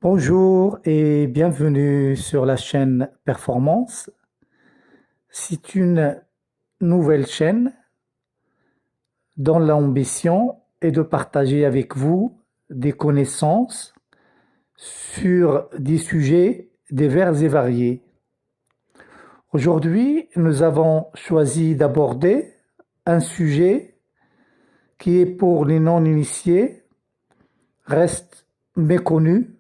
Bonjour et bienvenue sur la chaîne Performance. C'est une nouvelle chaîne dont l'ambition est de partager avec vous des connaissances sur des sujets divers et variés. Aujourd'hui, nous avons choisi d'aborder un sujet qui est pour les non-initiés, reste méconnu,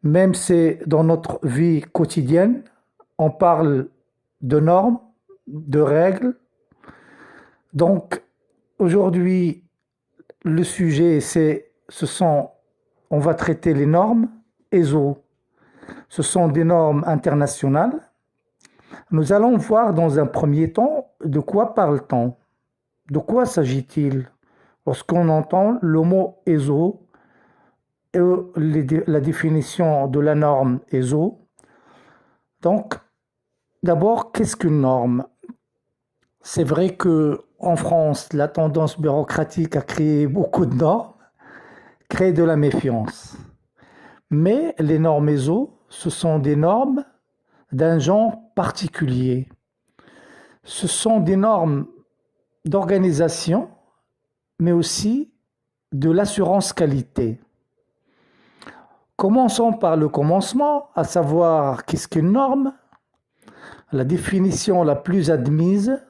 même si dans notre vie quotidienne, on parle de normes, de règles. Donc, aujourd'hui, le sujet, on va traiter les normes ESO. Ce sont des normes internationales. Nous allons voir dans un premier temps de quoi parle-t-on, de quoi s'agit-il lorsqu'on entend le mot ESO et la définition de la norme ESO. Donc, d'abord, qu'est-ce qu'une norme? C'est vrai qu'en France, la tendance bureaucratique à créer beaucoup de normes crée de la méfiance. Mais les normes ESO, ce sont des normes d'un genre particulier. Ce sont des normes d'organisation, mais aussi de l'assurance qualité. Commençons par le commencement, à savoir qu'est-ce qu'une norme. La définition la plus admise,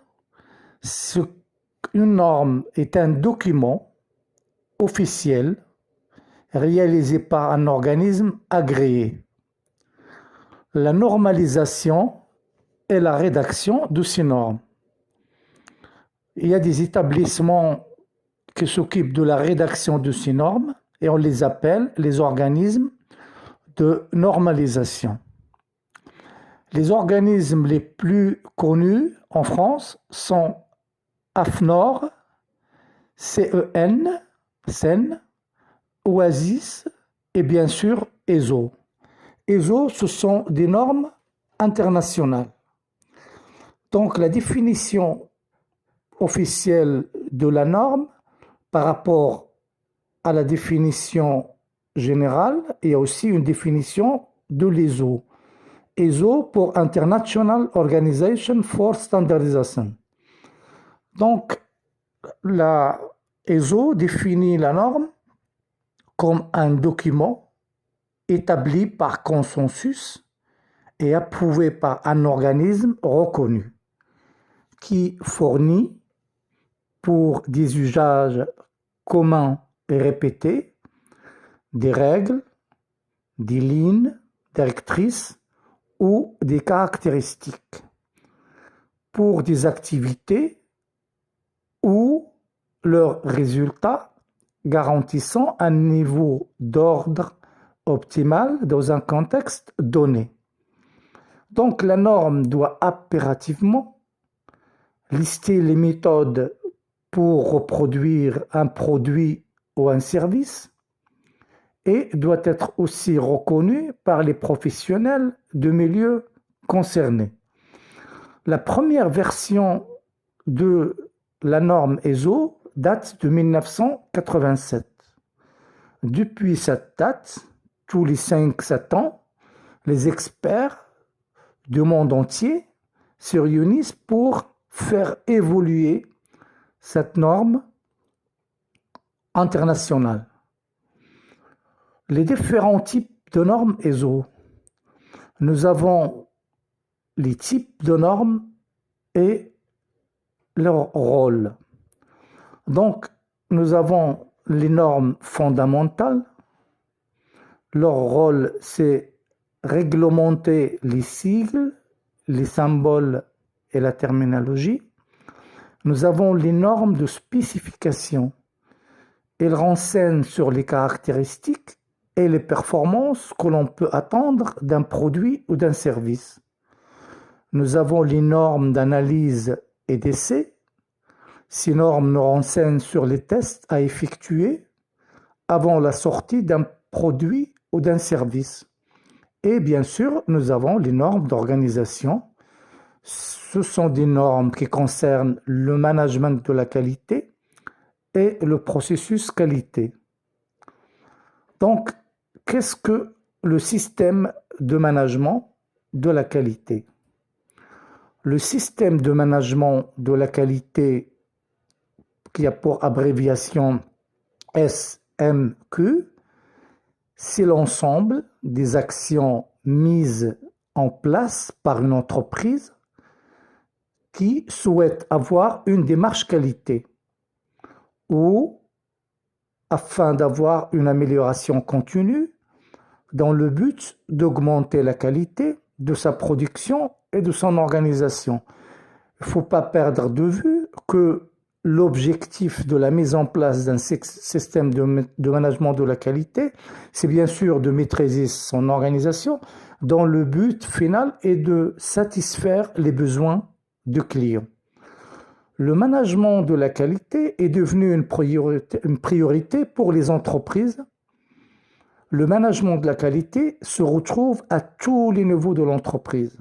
une norme est un document officiel réalisé par un organisme agréé. La normalisation est la rédaction de ces normes. Il y a des établissements qui s'occupent de la rédaction de ces normes et on les appelle les organismes de normalisation. Les organismes les plus connus en France sont AFNOR, CEN, Oasis et bien sûr ESO. ESO, ce sont des normes internationales. Donc la définition officielle de la norme par rapport à la définition générale, il y a aussi une définition de l'ESO. ESO pour International Organization for Standardization. Donc, la ESO définit la norme comme un document établi par consensus et approuvé par un organisme reconnu qui fournit pour des usages communs et répétés des règles, des lignes directrices ou des caractéristiques pour des activités ou leurs résultats garantissant un niveau d'ordre optimal dans un contexte donné. Donc la norme doit impérativement lister les méthodes pour reproduire un produit ou un service et doit être aussi reconnue par les professionnels de milieux concernés. La première version de la norme ESO date de 1987. Depuis cette date, tous les 5-7 ans, les experts du monde entier se réunissent pour faire évoluer cette norme internationale. Les différents types de normes ESO. Nous avons les types de normes et leur rôle. Donc, nous avons les normes fondamentales. Leur rôle, c'est réglementer les sigles, les symboles et la terminologie. Nous avons les normes de spécification. Elles renseignent sur les caractéristiques et les performances que l'on peut attendre d'un produit ou d'un service. Nous avons les normes d'analyse et d'essai. Ces normes nous renseignent sur les tests à effectuer avant la sortie d'un produit ou d'un service. Et bien sûr, nous avons les normes d'organisation. Ce sont des normes qui concernent le management de la qualité et le processus qualité. Donc, qu'est-ce que le système de management de la qualité. Le système de management de la qualité, qui a pour abréviation SMQ, c'est l'ensemble des actions mises en place par une entreprise qui souhaite avoir une démarche qualité ou afin d'avoir une amélioration continue dans le but d'augmenter la qualité de sa production et de son organisation. Il ne faut pas perdre de vue que l'objectif de la mise en place d'un système de management de la qualité, c'est bien sûr de maîtriser son organisation dont le but final est de satisfaire les besoins du client. Le management de la qualité est devenu une priorité pour les entreprises. Le management de la qualité se retrouve à tous les niveaux de l'entreprise.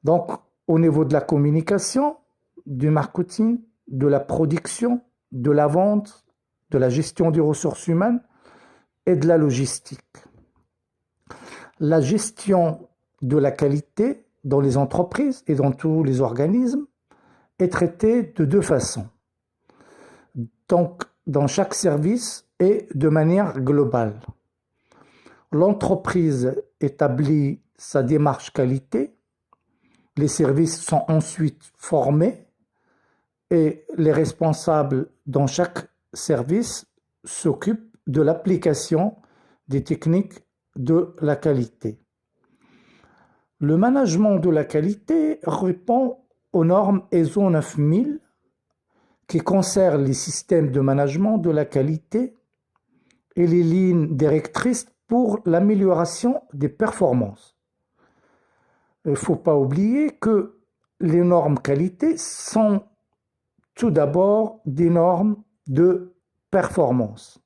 Donc, au niveau de la communication, du marketing, de la production, de la vente, de la gestion des ressources humaines et de la logistique. La gestion de la qualité dans les entreprises et dans tous les organismes est traitée de deux façons. Donc, dans chaque service et de manière globale. L'entreprise établit sa démarche qualité, les services sont ensuite formés et les responsables dans chaque service s'occupent de l'application des techniques de la qualité. Le management de la qualité répond aux normes ISO 9000 qui concernent les systèmes de management de la qualité et les lignes directrices pour l'amélioration des performances. Il ne faut pas oublier que les normes qualité sont tout d'abord des normes de performance.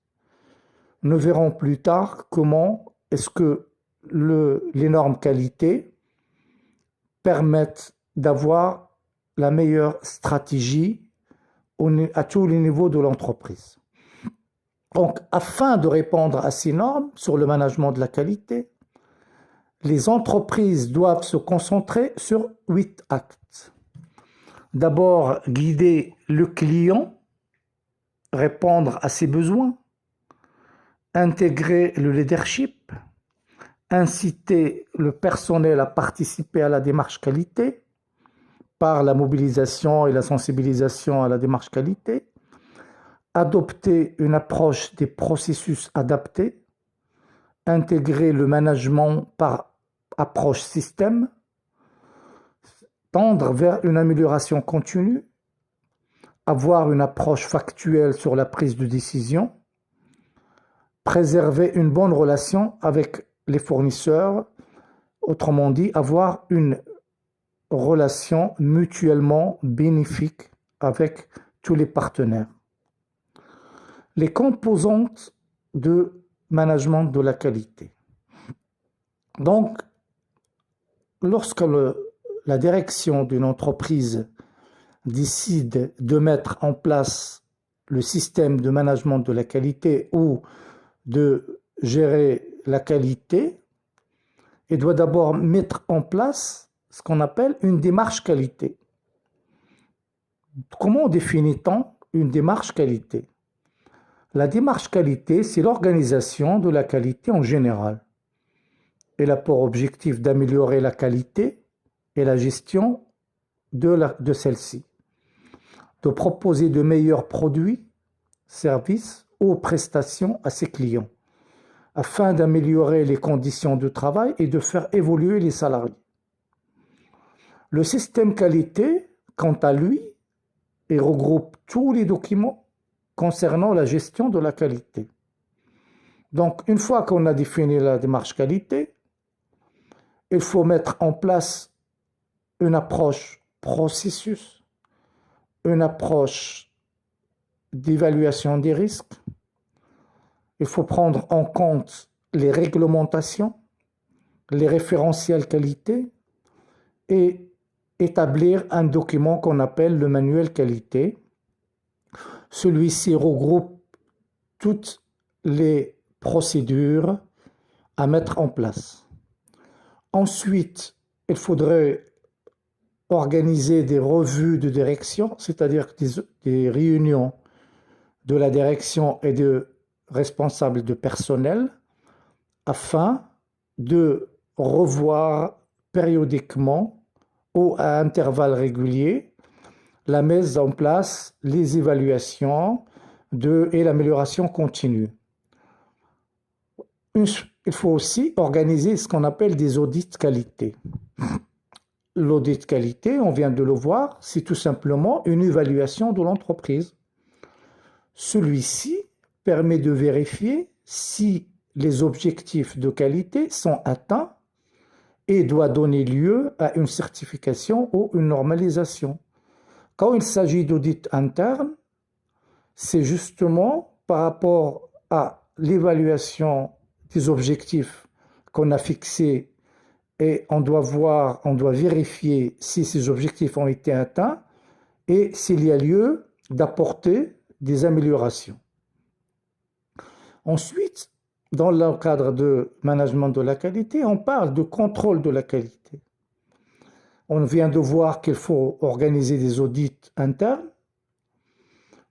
Nous verrons plus tard comment est-ce que les normes qualité permettent d'avoir la meilleure stratégie à tous les niveaux de l'entreprise. Donc, afin de répondre à ces normes sur le management de la qualité, les entreprises doivent se concentrer sur 8 actes. D'abord, guider le client, répondre à ses besoins, intégrer le leadership, inciter le personnel à participer à la démarche qualité par la mobilisation et la sensibilisation à la démarche qualité, adopter une approche des processus adaptés, intégrer le management par approche système, tendre vers une amélioration continue, avoir une approche factuelle sur la prise de décision, préserver une bonne relation avec les fournisseurs, autrement dit, avoir une relation mutuellement bénéfique avec tous les partenaires. Les composantes de management de la qualité. Donc, lorsque la direction d'une entreprise décide de mettre en place le système de management de la qualité ou de gérer la qualité, elle doit d'abord mettre en place ce qu'on appelle une démarche qualité. Comment définit-on une démarche qualité? La démarche qualité, c'est l'organisation de la qualité en général. Elle a pour objectif d'améliorer la qualité et la gestion de celle-ci, de proposer de meilleurs produits, services ou prestations à ses clients, afin d'améliorer les conditions de travail et de faire évoluer les salariés. Le système qualité, quant à lui, il regroupe tous les documents concernant la gestion de la qualité. Donc, une fois qu'on a défini la démarche qualité, il faut mettre en place une approche processus, une approche d'évaluation des risques. Il faut prendre en compte les réglementations, les référentiels qualité et établir un document qu'on appelle le manuel qualité. Celui-ci regroupe toutes les procédures à mettre en place. Ensuite, il faudrait organiser des revues de direction, c'est-à-dire des réunions de la direction et de responsables de personnel afin de revoir périodiquement ou à intervalles réguliers la mise en place, les évaluations et l'amélioration continue. Il faut aussi organiser ce qu'on appelle des audits qualité. L'audit qualité, on vient de le voir, c'est tout simplement une évaluation de l'entreprise. Celui-ci permet de vérifier si les objectifs de qualité sont atteints et doit donner lieu à une certification ou une normalisation. Quand il s'agit d'audit interne, c'est justement par rapport à l'évaluation des objectifs qu'on a fixés et on doit vérifier si ces objectifs ont été atteints et s'il y a lieu d'apporter des améliorations. Ensuite, dans le cadre de management de la qualité, on parle de contrôle de la qualité. On vient de voir qu'il faut organiser des audits internes.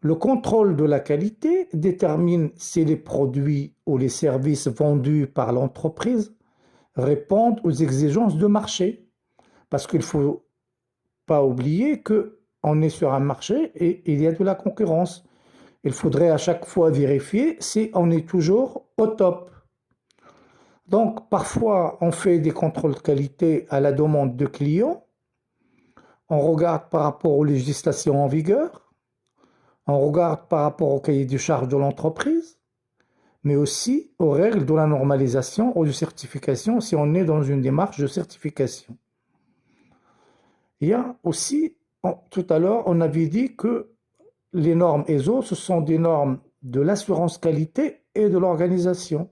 Le contrôle de la qualité détermine si les produits ou les services vendus par l'entreprise répondent aux exigences de marché. Parce qu'il ne faut pas oublier qu'on est sur un marché et il y a de la concurrence. Il faudrait à chaque fois vérifier si on est toujours au top. Donc, parfois, on fait des contrôles de qualité à la demande de clients. On regarde par rapport aux législations en vigueur. On regarde par rapport au cahier de charges de l'entreprise, mais aussi aux règles de la normalisation ou de certification si on est dans une démarche de certification. Il y a aussi, tout à l'heure, on avait dit que les normes ISO, ce sont des normes de l'assurance qualité et de l'organisation.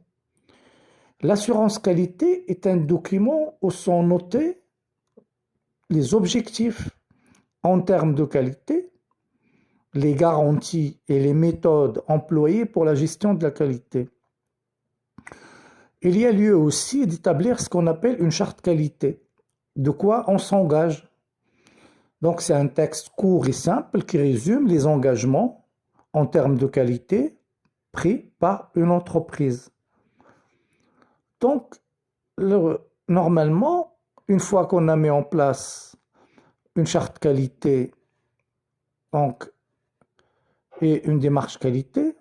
L'assurance qualité est un document où sont notés les objectifs en termes de qualité, les garanties et les méthodes employées pour la gestion de la qualité. Il y a lieu aussi d'établir ce qu'on appelle une charte qualité, de quoi on s'engage. Donc c'est un texte court et simple qui résume les engagements en termes de qualité pris par une entreprise. Donc, normalement, une fois qu'on a mis en place une charte qualité et une démarche qualité,